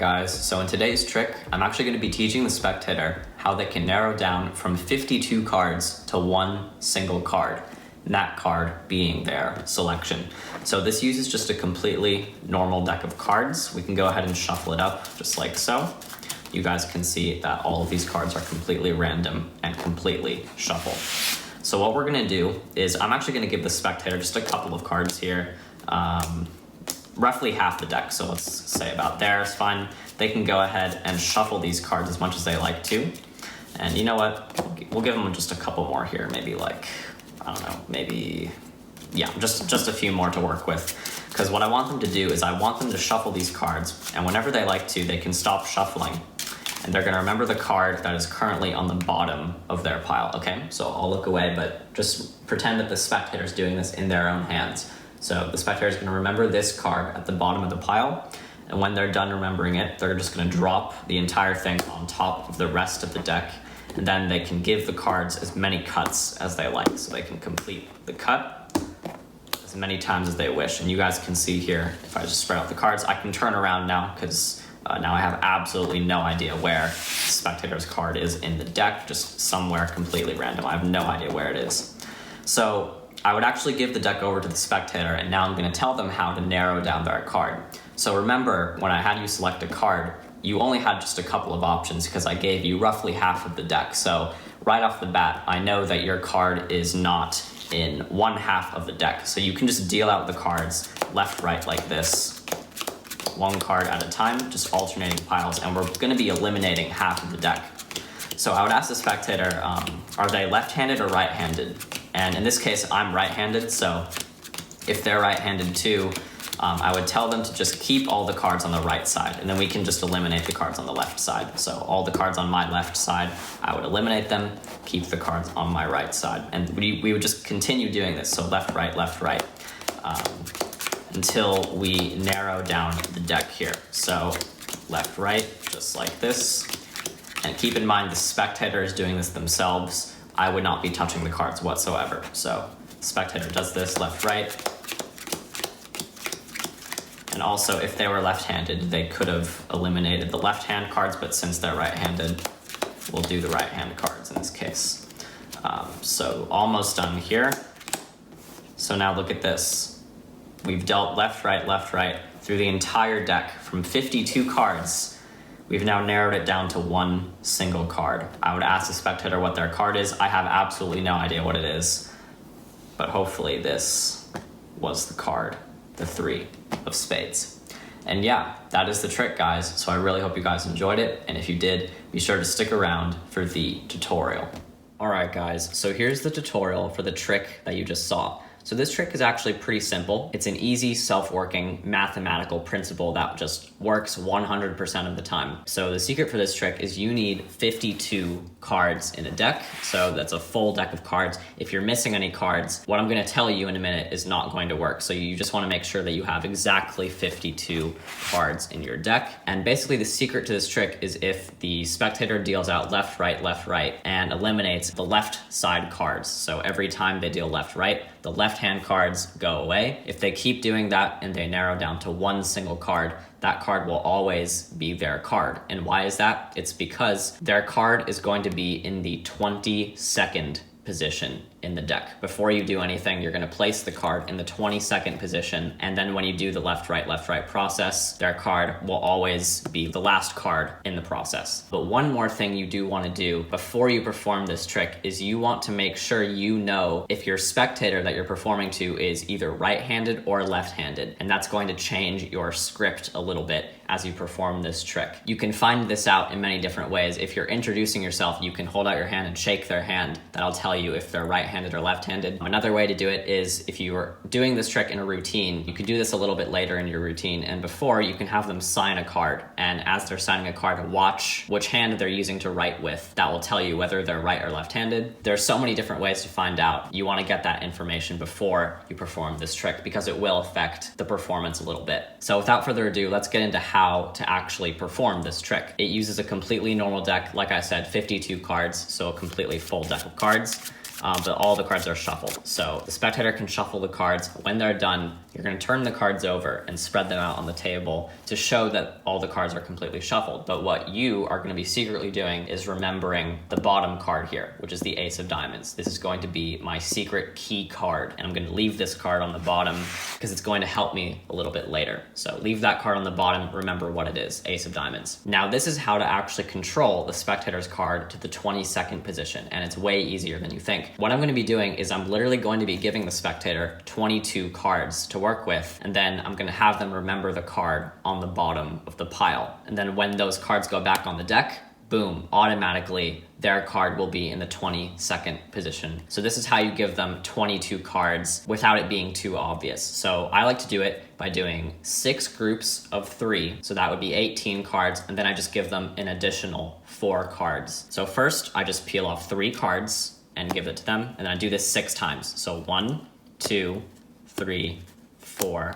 Alright guys, so in today's trick, I'm actually going to be teaching the spectator how they can narrow down from 52 cards to one single card, and that card being their selection. So this uses just a completely normal deck of cards. We can go ahead and shuffle it up just like so. You guys can see that all of these cards are completely random and completely shuffled. So what we're going to do is I'm actually going to give the spectator just a couple of cards here. Roughly half the deck, so let's say about there is fine. They can go ahead and shuffle these cards as much as they like to. And you know what? We'll give them just a couple more here, maybe like, I don't know, maybe, yeah, just a few more to work with. Because what I want them to do is I want them to shuffle these cards, and whenever they like to, they can stop shuffling. And they're gonna remember the card that is currently on the bottom of their pile, okay? So I'll look away, but just pretend that the spectator's doing this in their own hands. So the spectator is going to remember this card at the bottom of the pile, and when they're done remembering it, they're just going to drop the entire thing on top of the rest of the deck, and then they can give the cards as many cuts as they like. So they can complete the cut as many times as they wish. And you guys can see here, if I just spread out the cards, I can turn around now because now I have absolutely no idea where the spectator's card is in the deck, just somewhere completely random. I have no idea where it is. So I would actually give the deck over to the spectator, and now I'm going to tell them how to narrow down their card. So remember, when I had you select a card, you only had just a couple of options because I gave you roughly half of the deck. So right off the bat, I know that your card is not in one half of the deck. So you can just deal out the cards left, right like this, one card at a time, just alternating piles, and we're going to be eliminating half of the deck. So I would ask the spectator, are they left-handed or right-handed? And in this case, I'm right-handed, so if they're right-handed too, I would tell them to just keep all the cards on the right side, and then we can just eliminate the cards on the left side. So all the cards on my left side, I would eliminate them, keep the cards on my right side. And we would just continue doing this, so left, right, until we narrow down the deck here. So left, right, just like this. And keep in mind, the spectator is doing this themselves. I would not be touching the cards whatsoever. So the spectator does this left, right. And also, if they were left-handed, they could have eliminated the left-hand cards, but since they're right-handed, we'll do the right-hand cards in this case. So almost done here. So now look at this. We've dealt left, right through the entire deck from 52 cards. We've now narrowed it down to one single card. I would ask the spectator what their card is. I have absolutely no idea what it is, but hopefully this was the card, the 3 of spades. And yeah, that is the trick, guys. So I really hope you guys enjoyed it. And if you did, be sure to stick around for the tutorial. All right, guys, so here's the tutorial for the trick that you just saw. So this trick is actually pretty simple. It's an easy, self-working mathematical principle that just works 100% of the time. So the secret for this trick is you need 52 cards in a deck. So that's a full deck of cards. If you're missing any cards, what I'm gonna tell you in a minute is not going to work. So you just wanna make sure that you have exactly 52 cards in your deck. And basically the secret to this trick is if the spectator deals out left, right, and eliminates the left side cards. So every time they deal left, right, the left-hand cards go away. If they keep doing that and they narrow down to one single card, that card will always be their card. And why is that? It's because their card is going to be in the 22nd position in the deck. Before you do anything, you're going to place the card in the 22nd position, and then when you do the left, right process, their card will always be the last card in the process. But one more thing you do want to do before you perform this trick is you want to make sure you know if your spectator that you're performing to is either right-handed or left-handed, and that's going to change your script a little bit as you perform this trick. You can find this out in many different ways. If you're introducing yourself, you can hold out your hand and shake their hand. That'll tell you if they're right-handed or left-handed. Another way to do it is if you are doing this trick in a routine, you could do this a little bit later in your routine, and before you can have them sign a card, and as they're signing a card, watch which hand they're using to write with. That will tell you whether they're right or left-handed. There's so many different ways to find out. You want to get that information before you perform this trick because it will affect the performance a little bit. So without further ado, let's get into how to actually perform this trick. It uses a completely normal deck, like I said, 52 cards, so a completely full deck of cards. but all the cards are shuffled. So the spectator can shuffle the cards. When they're done, you're going to turn the cards over and spread them out on the table to show that all the cards are completely shuffled. But what you are going to be secretly doing is remembering the bottom card here, which is the Ace of Diamonds. This is going to be my secret key card, and I'm going to leave this card on the bottom because it's going to help me a little bit later. So leave that card on the bottom, remember what it is, Ace of Diamonds. Now this is how to actually control the spectator's card to the 22nd position, and it's way easier than you think. What I'm going to be doing is I'm literally going to be giving the spectator 22 cards to work with, and then I'm going to have them remember the card on the bottom of the pile. And then when those cards go back on the deck, boom, automatically their card will be in the 22nd position. So this is how you give them 22 cards without it being too obvious. So I like to do it by doing 6 groups of 3. So that would be 18 cards. And then I just give them an additional 4 cards. So first I just peel off 3 cards and give it to them. And then I do this 6 times. So 1, 2, 3, 4,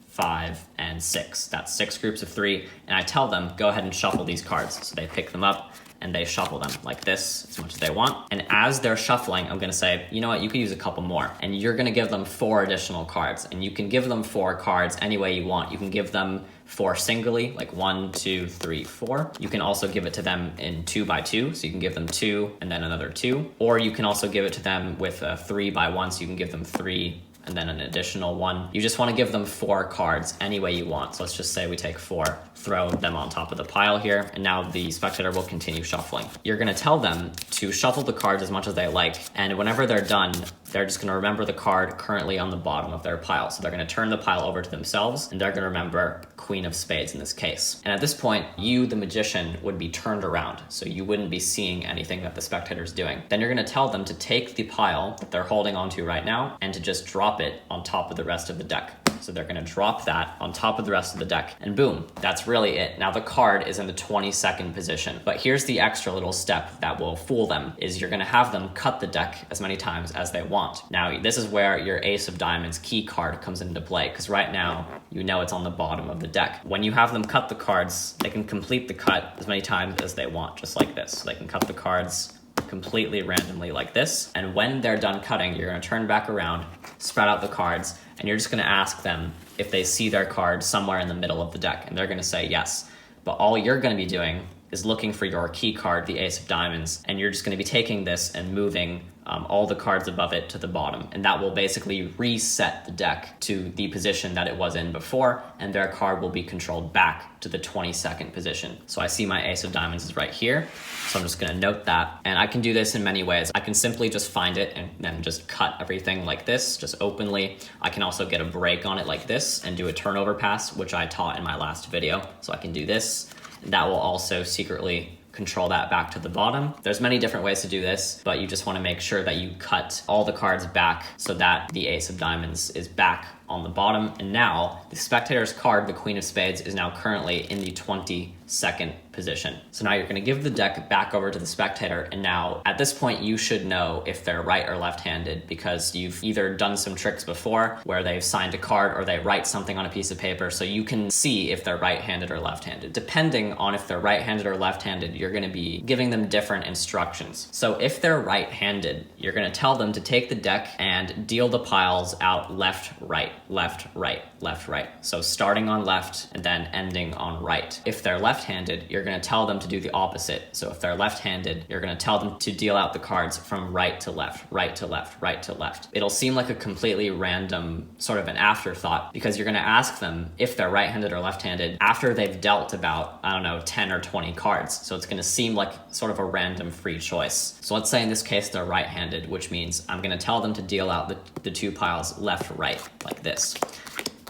5, and 6. That's 6 groups of 3. And I tell them, go ahead and shuffle these cards. So they pick them up and they shuffle them like this as much as they want. And as they're shuffling, I'm gonna say, you know what, you could use a couple more. And you're gonna give them 4 additional cards. And you can give them 4 cards any way you want. You can give them 4 singly, like 1, 2, 3, 4. You can also give it to them in 2 by 2, so you can give them 2 and then another 2. Or you can also give it to them with a 3 by 1, so you can give them 3 and then an additional 1. You just want to give them 4 cards any way you want. So let's just say we take 4, throw them on top of the pile here, and now the spectator will continue shuffling. You're going to tell them to shuffle the cards as much as they like, and whenever they're done, they're just going to remember the card currently on the bottom of their pile. So they're going to turn the pile over to themselves, and they're going to remember Queen of Spades in this case. And at this point, you, the magician, would be turned around, so you wouldn't be seeing anything that the spectator's doing. Then you're going to tell them to take the pile that they're holding onto right now and to just drop it on top of the rest of the deck. So they're going to drop that on top of the rest of the deck, and boom, that's really it. Now the card is in the 22nd position, but here's the extra little step that will fool them, is you're going to have them cut the deck as many times as they want. Now this is where your Ace of Diamonds key card comes into play, because right now you know it's on the bottom of the deck. When you have them cut the cards, they can complete the cut as many times as they want, just like this. So they can cut the cards completely randomly like this, and when they're done cutting, you're going to turn back around, spread out the cards, and you're just going to ask them if they see their card somewhere in the middle of the deck, and they're going to say yes. But all you're going to be doing is looking for your key card, the Ace of Diamonds, and you're just going to be taking this and moving all the cards above it to the bottom, and that will basically reset the deck to the position that it was in before, and their card will be controlled back to the 22nd position. So I see my Ace of Diamonds is right here, so I'm just going to note that, and I can do this in many ways. I can simply just find it and then just cut everything like this, just openly. I can also get a break on it like this and do a turnover pass, which I taught in my last video. So I can do this. That will also secretly control that back to the bottom. There's many different ways to do this, but you just want to make sure that you cut all the cards back so that the Ace of Diamonds is back on the bottom. And now the spectator's card, the Queen of Spades, is now currently in the 22nd position. So now you're going to give the deck back over to the spectator, and now at this point you should know if they're right or left-handed, because you've either done some tricks before where they've signed a card or they write something on a piece of paper, so you can see if they're right-handed or left-handed. Depending on if they're right-handed or left-handed, you're going to be giving them different instructions. So if they're right-handed, you're going to tell them to take the deck and deal the piles out left, right, left, right, left, right. So starting on left and then ending on right. If they're left-handed, you're going to tell them to do the opposite. So if they're left-handed, you're going to tell them to deal out the cards from right to left, right to left, right to left. It'll seem like a completely random sort of an afterthought, because you're going to ask them if they're right-handed or left-handed after they've dealt about, I don't know, 10 or 20 cards. So it's going to seem like sort of a random free choice. So let's say in this case they're right-handed, which means I'm going to tell them to deal out the 2 piles left, right, like this.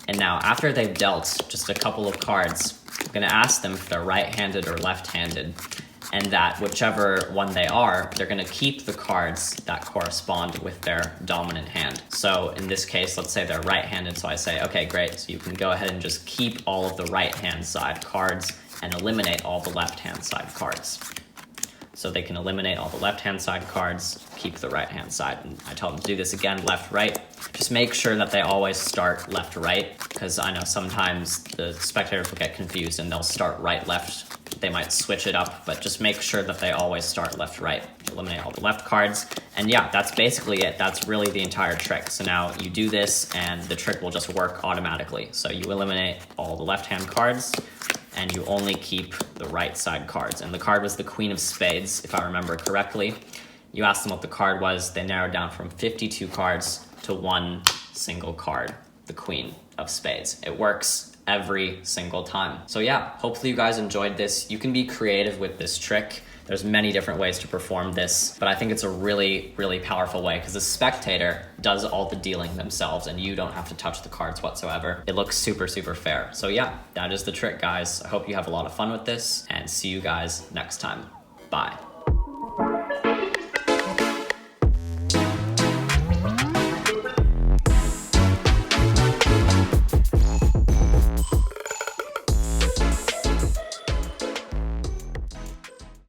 And now after they've dealt just a couple of cards, I'm going to ask them if they're right-handed or left-handed, and that whichever one they are, they're going to keep the cards that correspond with their dominant hand. So in this case, let's say they're right-handed, so I say, okay, great, so you can go ahead and just keep all of the right-hand side cards and eliminate all the left-hand side cards. so they can eliminate all the left-hand side cards, keep the right-hand side. And I tell them to do this again, left, right. Just make sure that they always start left, right, because I know sometimes the spectators will get confused and they'll start right, left. They might switch it up, but just make sure that they always start left, right. Eliminate all the left cards. And yeah, that's basically it. That's really the entire trick. So now you do this and the trick will just work automatically. So you eliminate all the left-hand cards and you only keep the right side cards. And the card was the Queen of Spades, if I remember correctly. You asked them what the card was. They narrowed down from 52 cards to one single card, the Queen of Spades. It works every single time. So yeah, hopefully you guys enjoyed this. You can be creative with this trick. There's many different ways to perform this, but I think it's a really, really powerful way because the spectator does all the dealing themselves and you don't have to touch the cards whatsoever. It looks super, super fair. So yeah, that is the trick, guys. I hope you have a lot of fun with this and see you guys next time. Bye.